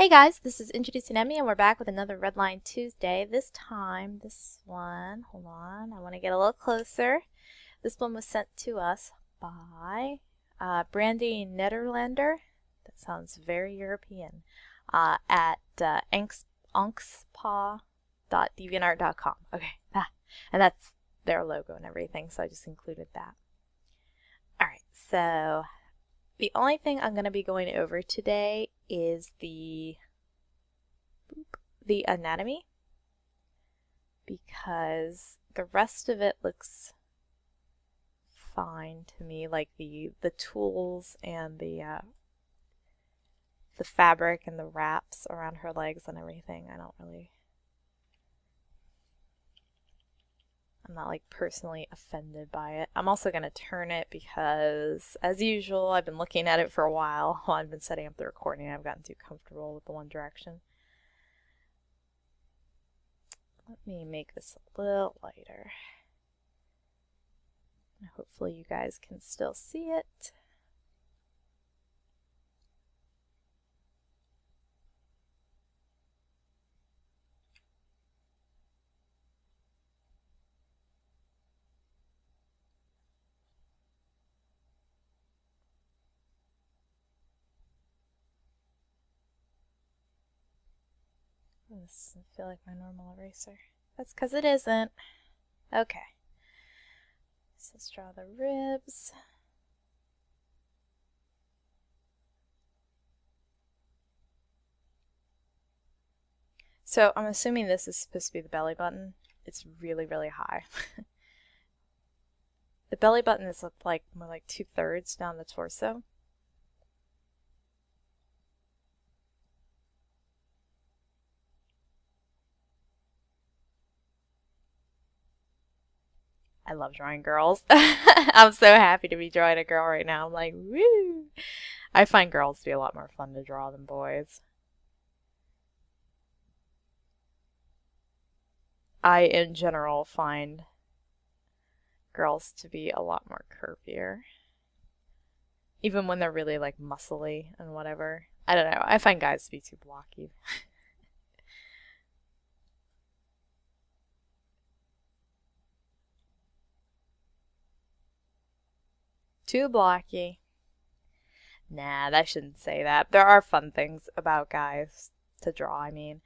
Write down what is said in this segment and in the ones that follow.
Hey guys, this is Introducing Emmy and we're back with another Redline Tuesday. This time, this one, hold on, I want to get a little closer. This one was sent to us by Brandy Nederlander. That sounds very European. At ankspa.deviantart.com. Okay, and that's their logo and everything, so I just included that. Alright, so the only thing I'm going to be going over today is the anatomy, because the rest of it looks fine to me, like the tools and the fabric and the wraps around her legs and everything. I'm not like personally offended by it. I'm also going to turn it because, as usual, I've been looking at it for a while while I've been setting up the recording. I've gotten too comfortable with the one direction. Let me make this a little lighter. Hopefully you guys can still see it. This doesn't feel like my normal eraser. That's because it isn't. Okay. So let's draw the ribs. So I'm assuming this is supposed to be the belly button. It's really, really high. The belly button is like more like 2/3 down the torso. I love drawing girls. I'm so happy to be drawing a girl right now. I'm like, woo! I find girls to be a lot more fun to draw than boys. I, in general, find girls to be a lot more curvier. Even when they're really, like, muscly and whatever. I don't know. I find guys to be too blocky. Too blocky. Nah, I shouldn't say that. There are fun things about guys to draw, I mean.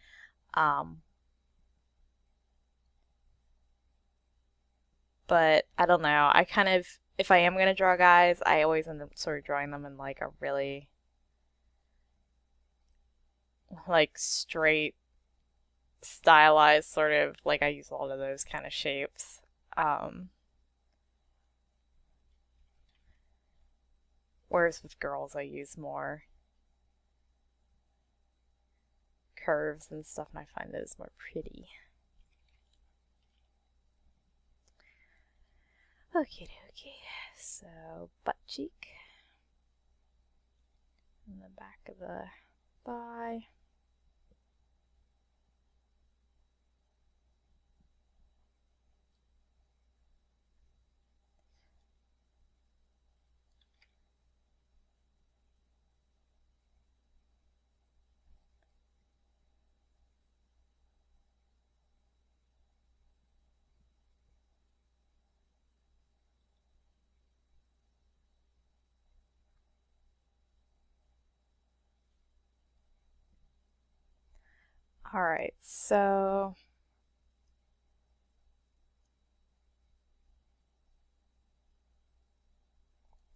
But I don't know. I kind of, if I am going to draw guys, I always end up sort of drawing them in like a really, like, straight, stylized sort of, like, I use a lot of those kind of shapes. Whereas with girls, I use more curves and stuff, and I find those more pretty. Okie dokie. So, butt cheek. And the back of the thigh. Alright, so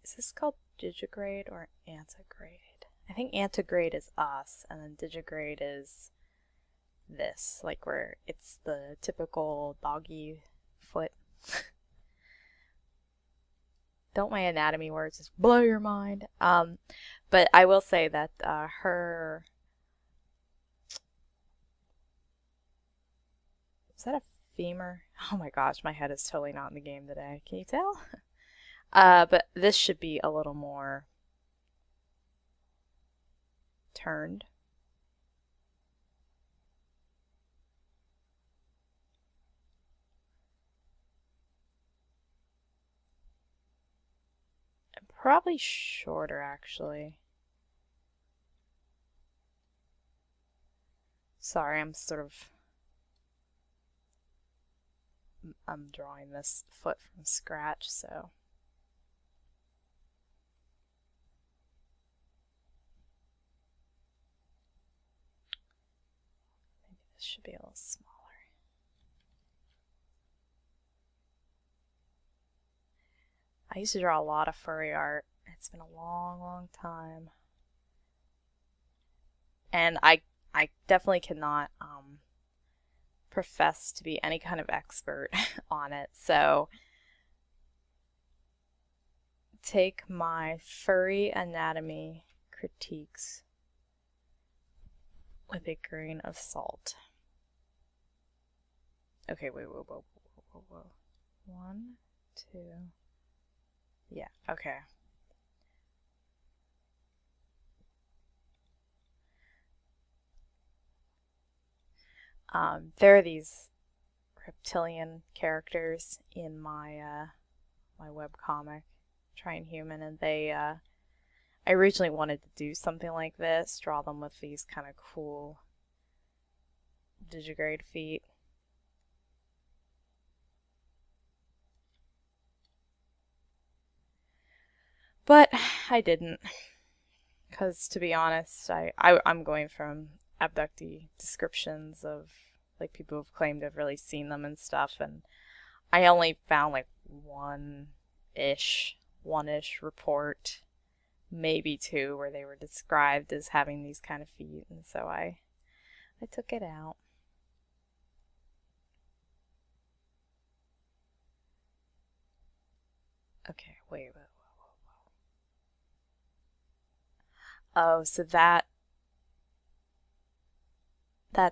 is this called digigrade or antigrade? I think antigrade is us, and then digigrade is this, like where it's the typical doggy foot. Don't my anatomy words just blow your mind? But I will say that her... Is that a femur? Oh my gosh, my head is totally not in the game today. Can you tell? But this should be a little more turned. And probably shorter, actually. Sorry, I'm drawing this foot from scratch, so. Maybe this should be a little smaller. I used to draw a lot of furry art. It's been a long, long time. And I definitely cannot profess to be any kind of expert on it. So take my furry anatomy critiques with a grain of salt. Okay, wait, whoa. 1, 2. Yeah, okay. There are these reptilian characters in my my webcomic, Trying Human, and they I originally wanted to do something like this, draw them with these kind of cool digigrade feet. But I didn't, because to be honest, I'm going from abductee descriptions of like people who've claimed to have really seen them and stuff, and I only found like one-ish report, maybe 2, where they were described as having these kind of feet, and so I took it out. Okay, wait. Oh, so that's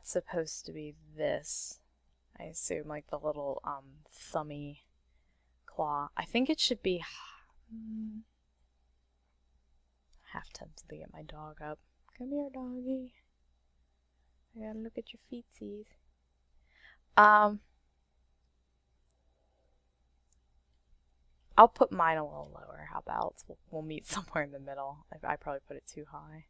supposed to be this. I assume, like the little thummy claw. I think it should be half tempted to get my dog up. Come here, doggy. I gotta look at your feetsies. I'll put mine a little lower. How about we'll meet somewhere in the middle. I probably put it too high.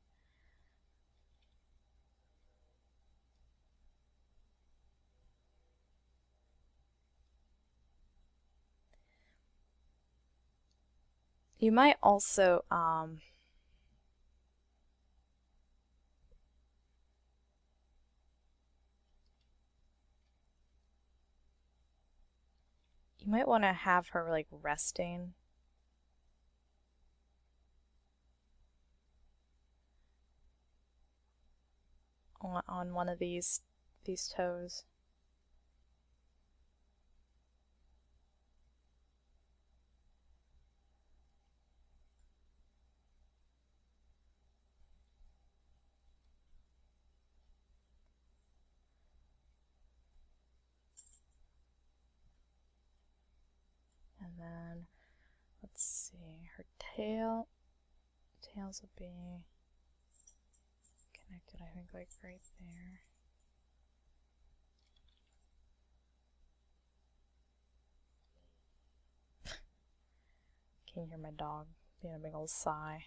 You might also you might want to have her like resting on one of these toes. And then let's see, her tails will be connected, I think, like right there. Can you hear my dog being a big old sigh?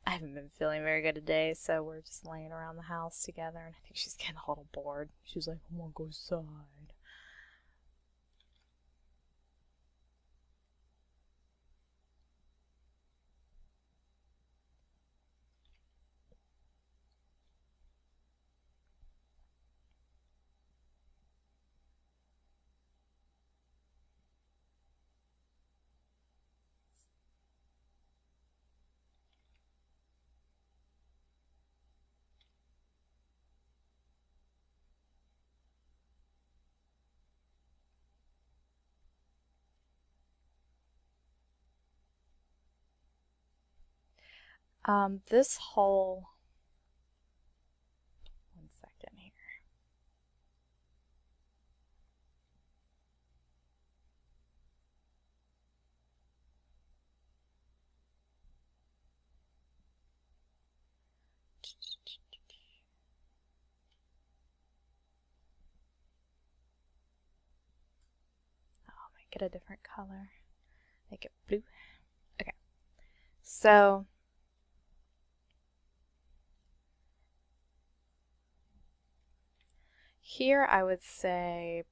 I haven't been feeling very good today, so we're just laying around the house together, and I think she's getting a little bored. She's like, I want to go outside. This whole, one second here. Oh, make it a different color. Make it blue. Okay. So here I would say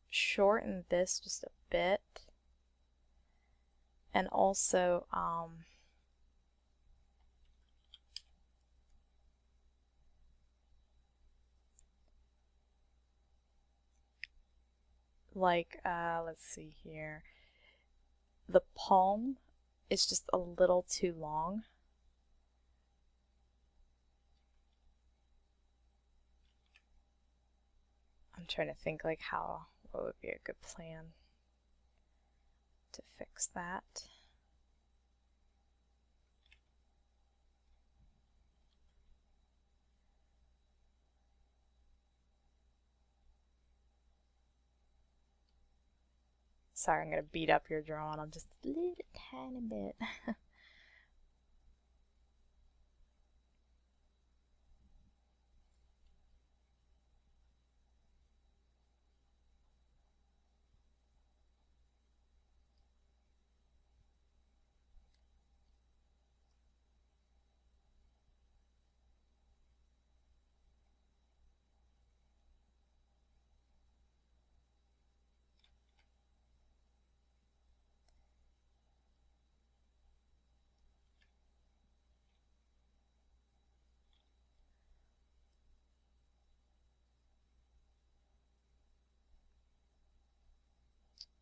shorten this just a bit, and also let's see here, the palm is just a little too long. I'm trying to think like what would be a good plan to fix that. Sorry, I'm going to beat up your drawing on just a little tiny bit.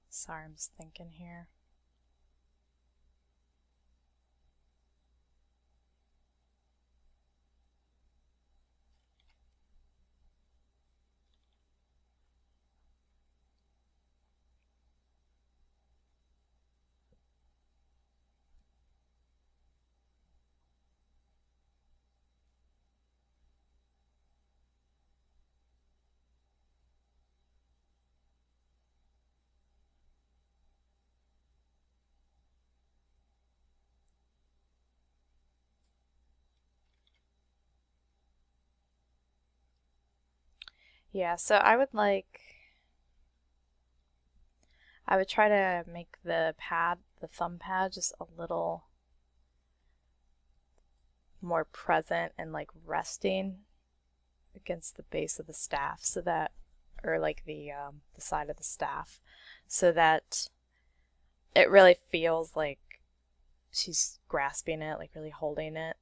Sorry, I'm just thinking here. Yeah, so I would try to make the thumb pad, just a little more present and like resting against the base of the staff, so that, or like the side of the staff, so that it really feels like she's grasping it, like really holding it.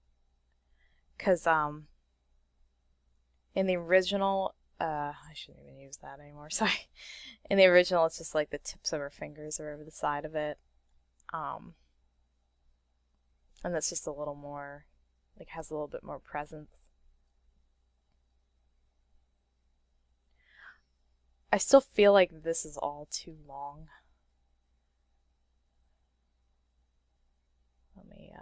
Because in the original, I shouldn't even use that anymore, sorry. In the original, it's just like the tips of her fingers are over the side of it. And that's just a little more, like has a little bit more presence. I still feel like this is all too long. Let me,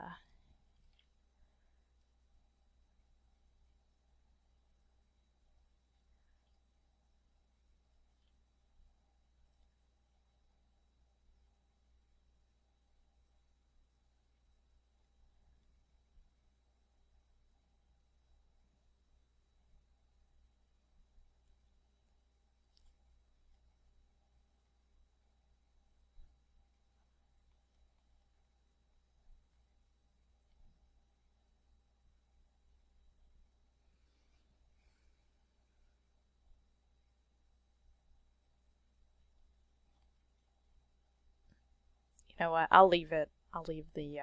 you know what, I'll leave it. I'll leave the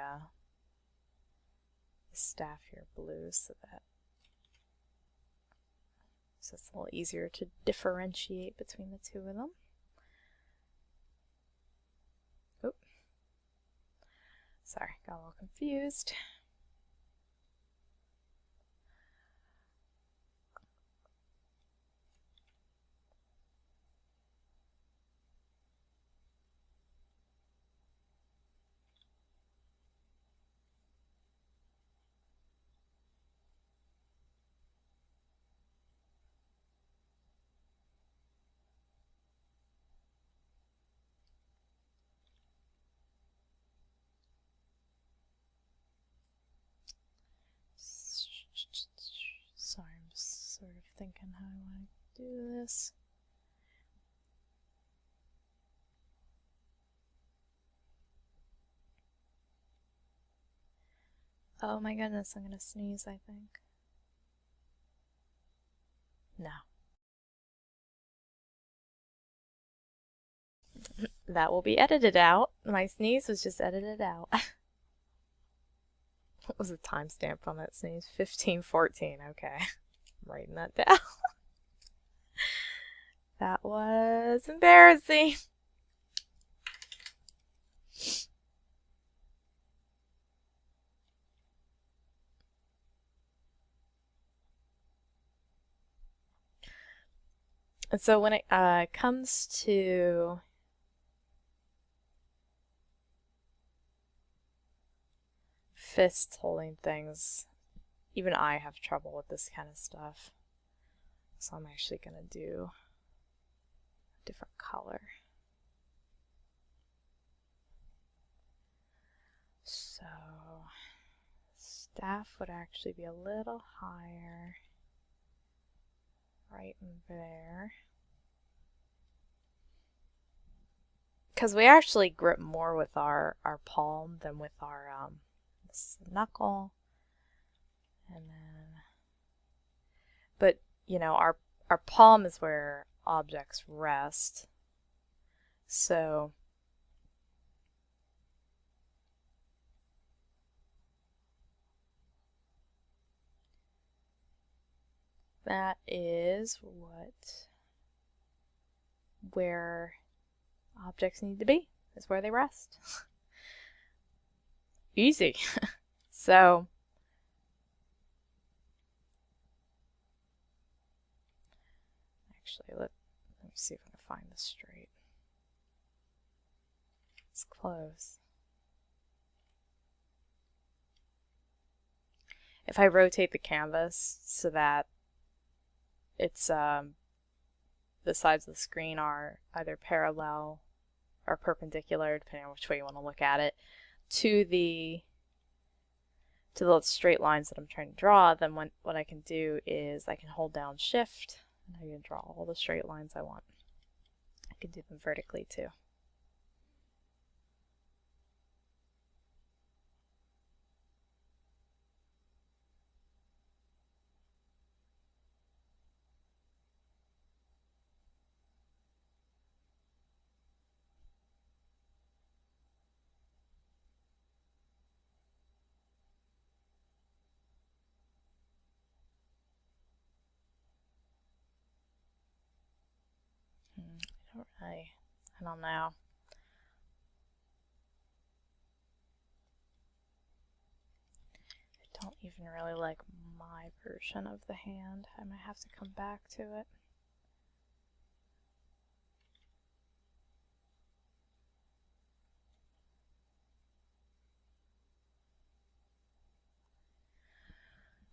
staff here blue so it's a little easier to differentiate between the two of them. Oop. Sorry, got a little confused. Sorry, I'm just sort of thinking how I want to do this. Oh my goodness, I'm gonna sneeze, I think. No. That will be edited out. My sneeze was just edited out. What was the timestamp on that sneeze? 15:14. Okay. I'm writing that down. That was embarrassing. And so when it comes to fists holding things, even I have trouble with this kind of stuff. So I'm actually going to do a different color. So staff would actually be a little higher right in there. Because we actually grip more with our palm than with our this is the knuckle. And then, but you know, our palm is where objects rest. So that is where objects need to be, is where they rest. Easy. So actually let me see if I can find this straight. It's close. If I rotate the canvas so that it's the sides of the screen are either parallel or perpendicular, depending on which way you want to look at it, to the straight lines that I'm trying to draw, then what I can do is I can hold down Shift and I can draw all the straight lines I want. I can do them vertically too. I don't know. I don't even really like my version of the hand. I might have to come back to it.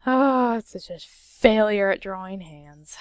Oh, it's such a failure at drawing hands.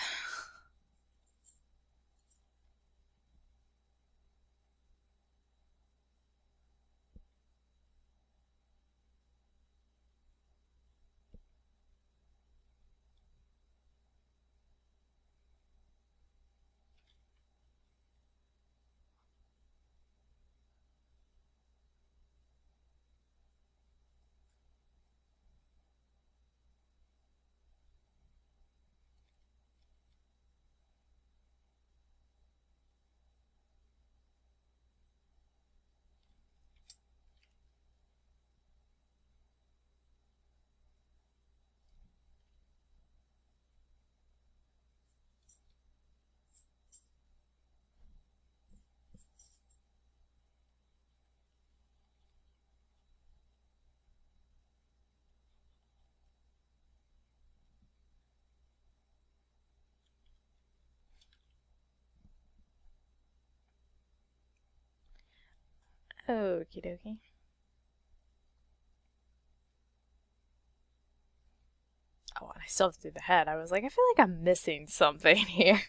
Okie dokie. Oh, and I still have to do the head. I was like, I feel like I'm missing something here.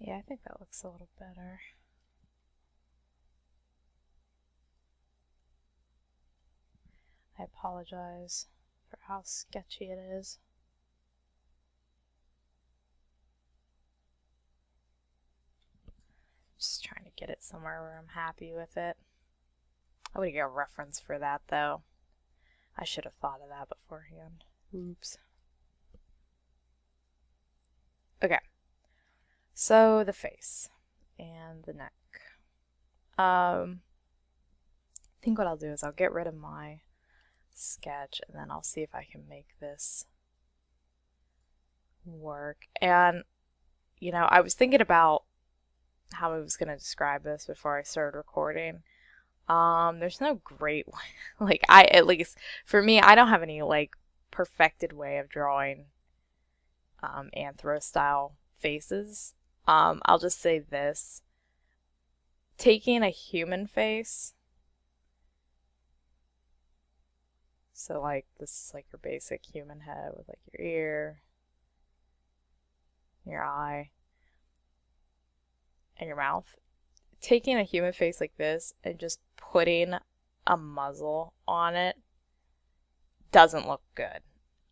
Yeah, I think that looks a little better. I apologize for how sketchy it is. Just trying to get it somewhere where I'm happy with it. I would get a reference for that though. I should have thought of that beforehand. Oops. Okay. So the face and the neck. I think what I'll do is I'll get rid of my sketch and then I'll see if I can make this work. And you know, I was thinking about how I was going to describe this before I started recording. There's no great way, like at least for me, I don't have any like perfected way of drawing anthro style faces. I'll just say this. Taking a human face, so like this is like your basic human head with like your ear, your eye, and your mouth. Taking a human face like this and just putting a muzzle on it doesn't look good.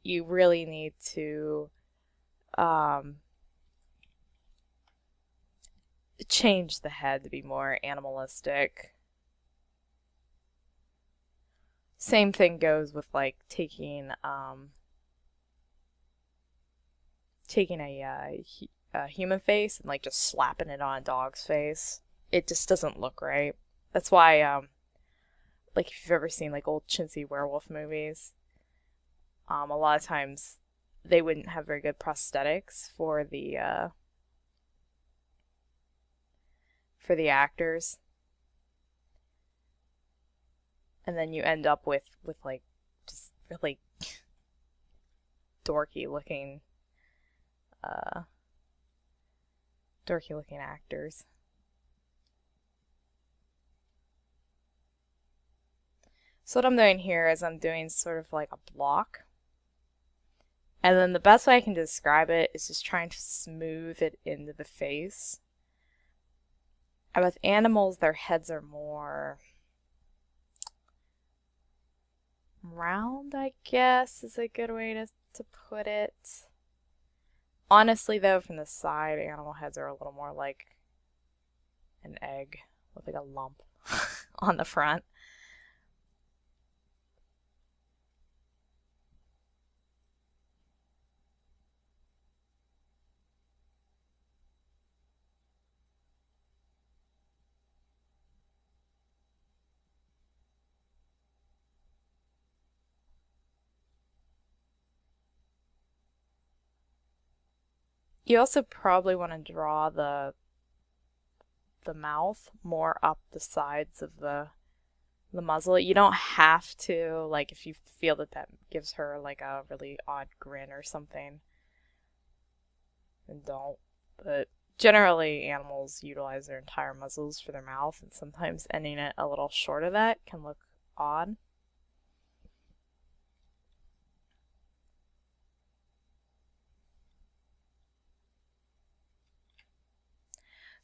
You really need to change the head to be more animalistic. Same thing goes with like taking a human face and like just slapping it on a dog's face. It just doesn't look right. That's why like if you've ever seen like old chintzy werewolf movies, a lot of times they wouldn't have very good prosthetics for the actors, and then you end up with like just really dorky looking actors. So what I'm doing here is I'm doing sort of like a block. And then the best way I can describe it is just trying to smooth it into the face. And with animals, their heads are more round, I guess, is a good way to put it. Honestly, though, from the side, animal heads are a little more like an egg with like a lump on the front. You also probably want to draw the mouth more up the sides of the muzzle. You don't have to, like if you feel that gives her like a really odd grin or something, then don't. But generally animals utilize their entire muzzles for their mouth, and sometimes ending it a little short of that can look odd.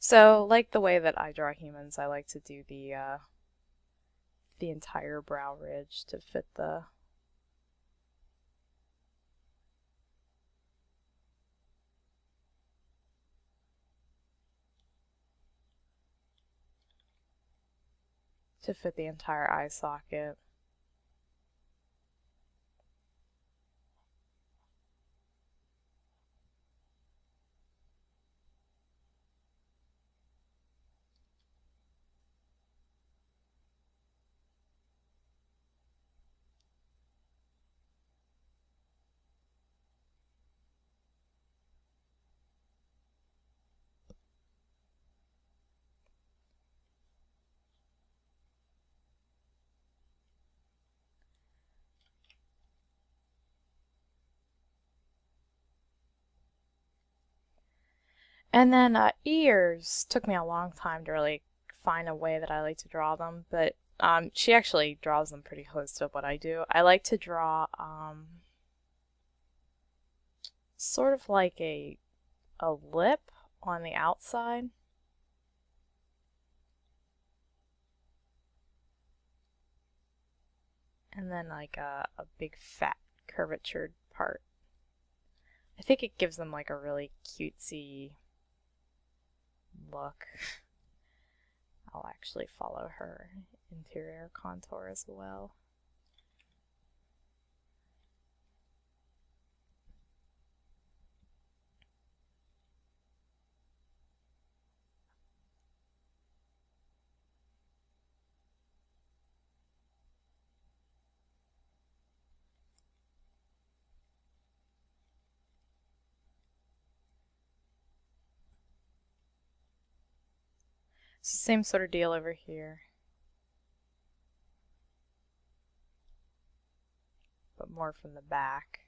So, like the way that I draw humans, I like to do the entire brow ridge to fit the entire eye socket. And then ears took me a long time to really find a way that I like to draw them, but she actually draws them pretty close to what I do. I like to draw sort of like a lip on the outside. And then like a big fat curvatured part. I think it gives them like a really cutesy look. I'll actually follow her interior contour as well. It's the same sort of deal over here, but more from the back.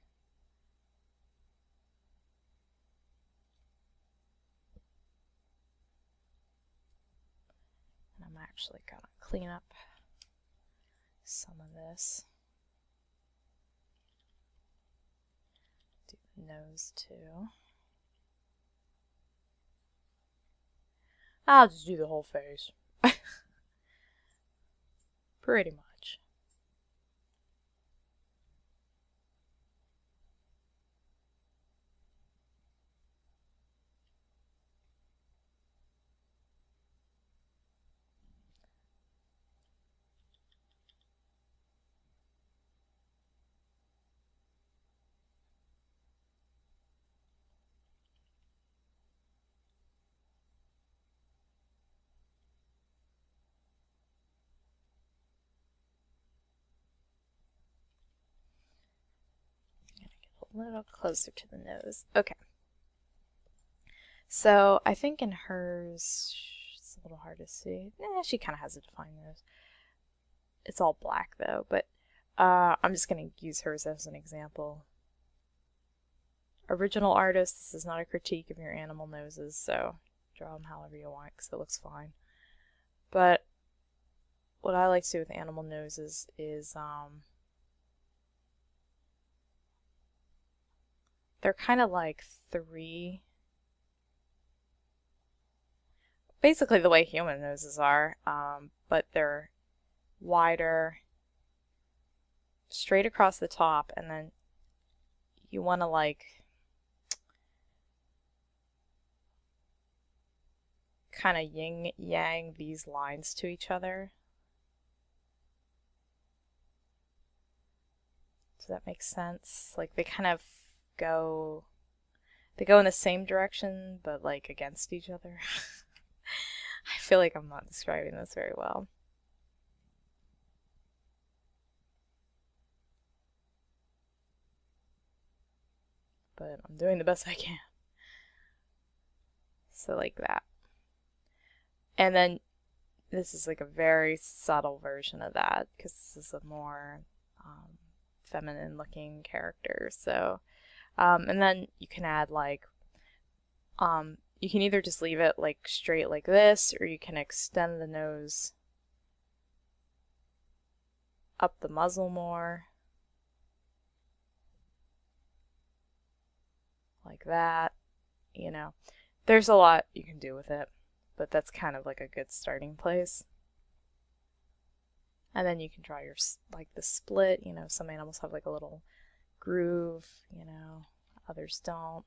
And I'm actually gonna clean up some of this. Do the nose too. I'll just do the whole face. Pretty much. A little closer to the nose. Okay. So I think in hers, it's a little hard to see. She kind of has a defined nose. It's all black though, but I'm just going to use hers as an example. Original artist, this is not a critique of your animal noses, so draw them however you want because it looks fine. But what I like to do with animal noses is they're kind of like three, basically the way human noses are, but they're wider, straight across the top, and then you want to like kind of yin-yang these lines to each other. Does that make sense? Like they kind of go in the same direction, but like against each other. I feel like I'm not describing this very well. But I'm doing the best I can. So like that. And then this is like a very subtle version of that because this is a more feminine looking character. So, and then you can add like, you can either just leave it like straight like this, or you can extend the nose up the muzzle more. Like that, you know. There's a lot you can do with it, but that's kind of like a good starting place. And then you can draw your, like the split, you know, some animals have like a little groove, you know, others don't.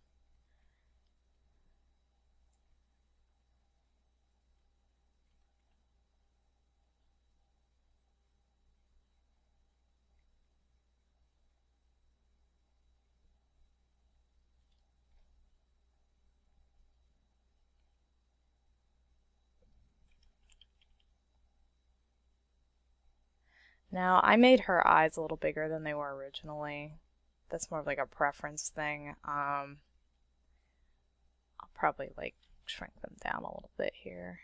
Now, I made her eyes a little bigger than they were originally. That's more of like a preference thing. I'll probably like shrink them down a little bit here.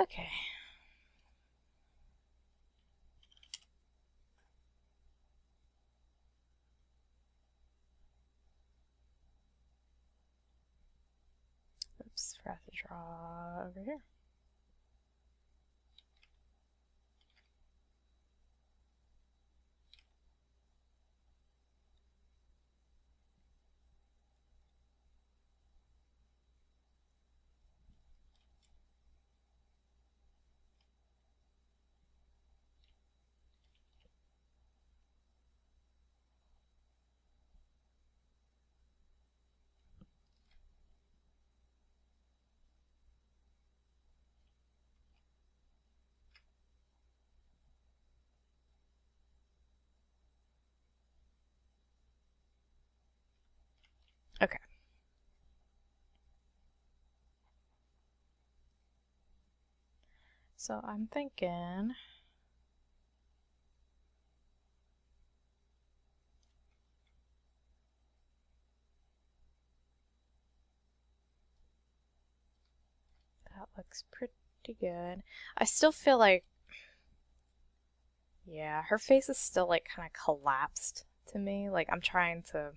Okay. Oops, forgot to draw over here. Okay. So I'm thinking that looks pretty good. I still feel like, yeah, her face is still like kind of collapsed to me. Like I'm trying to,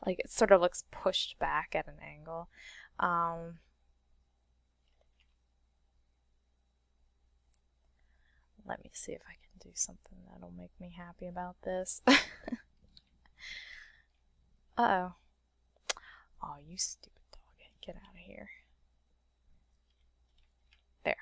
like it sort of looks pushed back at an angle. Let me see if I can do something that'll make me happy about this. Uh-oh. Oh, you stupid dog. Get out of here. There.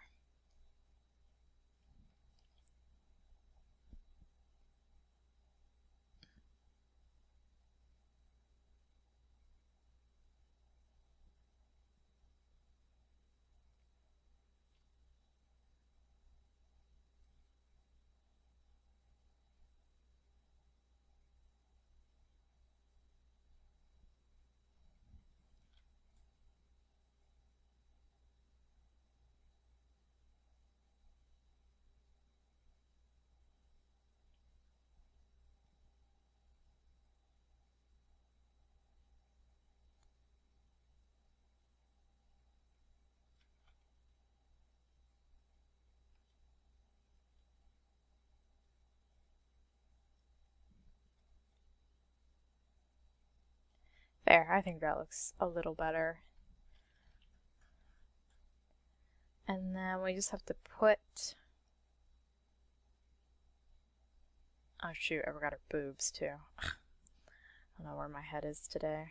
There, I think that looks a little better. And then we just have to put... Oh shoot, I forgot her boobs too. I don't know where my head is today.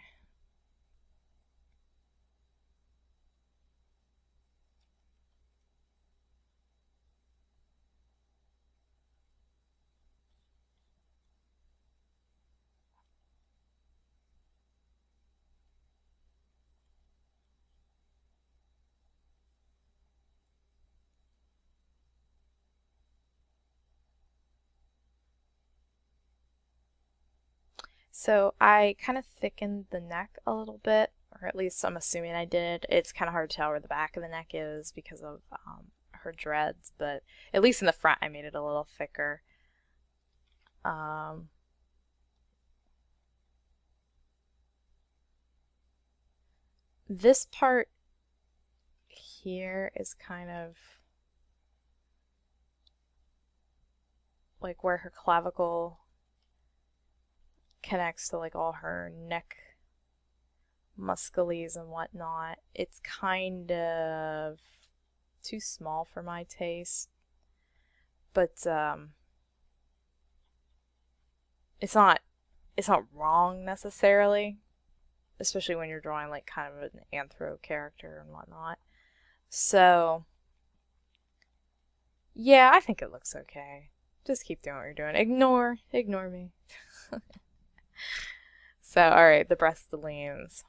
So I kind of thickened the neck a little bit, or at least I'm assuming I did. It's kind of hard to tell where the back of the neck is because of her dreads, but at least in the front I made it a little thicker. This part here is kind of like where her clavicle connects to like all her neck muscles and whatnot. It's kind of too small for my taste, but it's not wrong necessarily, especially when you're drawing like kind of an anthro character and whatnot. So yeah, I think it looks okay. Just keep doing what you're doing. Ignore me. So, alright, the breastalines.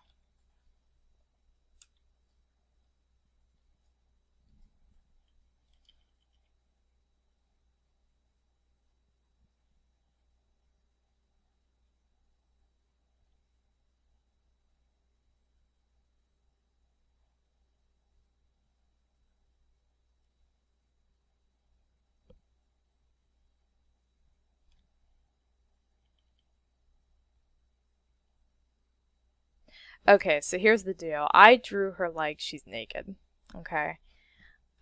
Okay, so here's the deal. I drew her like she's naked. Okay.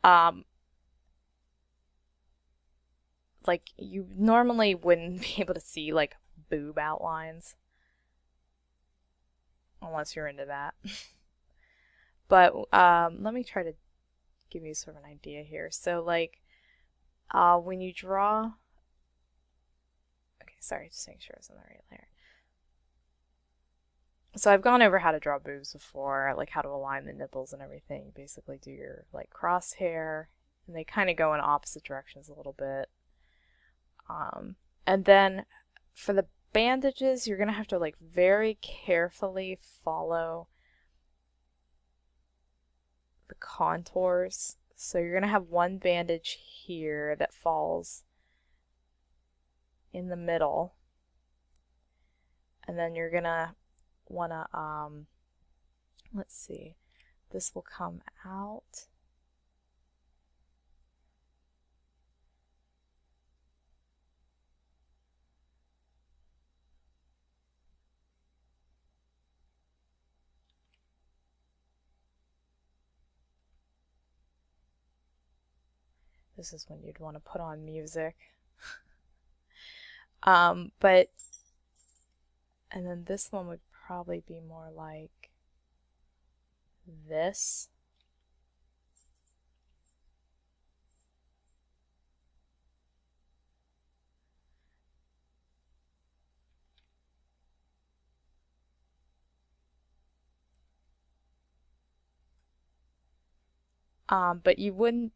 Um, like you normally wouldn't be able to see like boob outlines unless you're into that. But let me try to give you sort of an idea here. So like when you draw, okay, sorry, just make sure it's on the right layer. So I've gone over how to draw boobs before, like how to align the nipples and everything. You basically do your like crosshair, and they kind of go in opposite directions a little bit. And then for the bandages, you're gonna have to like very carefully follow the contours. So you're gonna have one bandage here that falls in the middle, and then you're gonna wanna let's see, this will come out. This is when you'd want to put on music. But and then this one would probably be more like this. But you wouldn't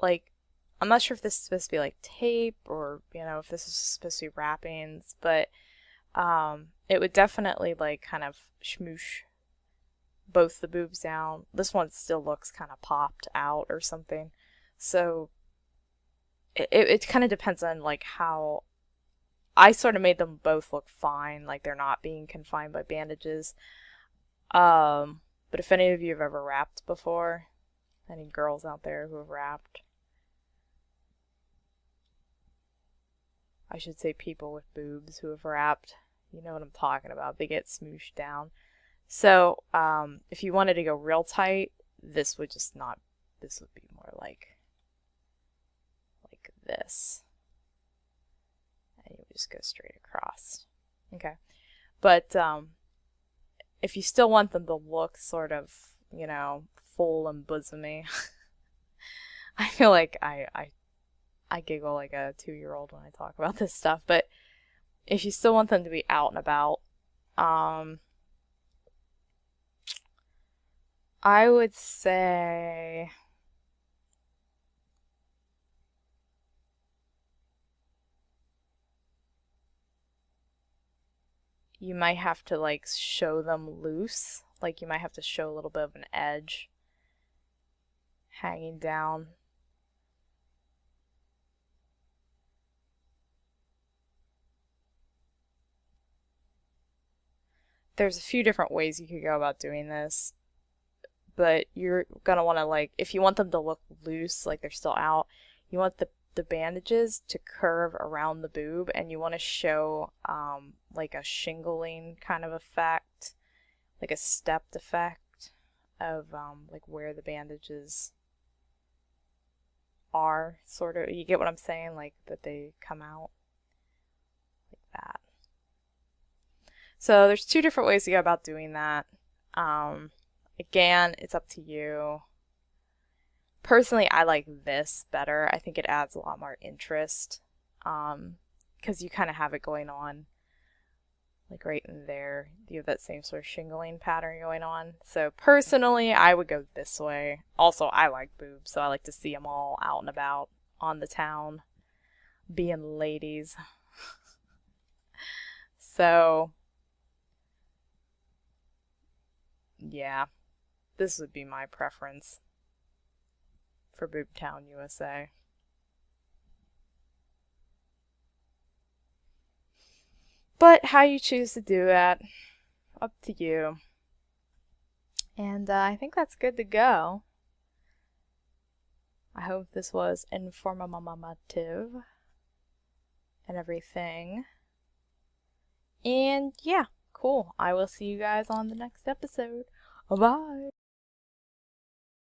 like, I'm not sure if this is supposed to be like tape or, you know, if this is supposed to be wrappings, but it would definitely like kind of smoosh both the boobs down. This one still looks kind of popped out or something. So it kind of depends on like how I sort of made them both look fine, like they're not being confined by bandages. But if any of you have ever wrapped before, any girls out there who have wrapped, I should say people with boobs who have wrapped, you know what I'm talking about. They get smooshed down. So, if you wanted to go real tight, this would just not, this would be more like this. And you would just go straight across. Okay. But, if you still want them to look sort of, you know, full and bosomy, I feel like I giggle like a 2-year-old when I talk about this stuff, but if you still want them to be out and about, I would say you might have to like show them loose, like you might have to show a little bit of an edge hanging down. There's a few different ways you could go about doing this, but you're gonna want to like, if you want them to look loose, like they're still out, you want the bandages to curve around the boob, and you want to show like a shingling kind of effect, like a stepped effect of like where the bandages are, sort of. You get what I'm saying? Like that they come out like that. So there's 2 different ways to go about doing that. Again, it's up to you. Personally, I like this better. I think it adds a lot more interest, because you kind of have it going on like right in there. You have that same sort of shingling pattern going on. So personally, I would go this way. Also, I like boobs, so I like to see them all out and about on the town, being ladies. So yeah, this would be my preference for Boobtown, USA. But how you choose to do that, up to you. And I think that's good to go. I hope this was informative and everything. And yeah, cool. I will see you guys on the next episode. Bye.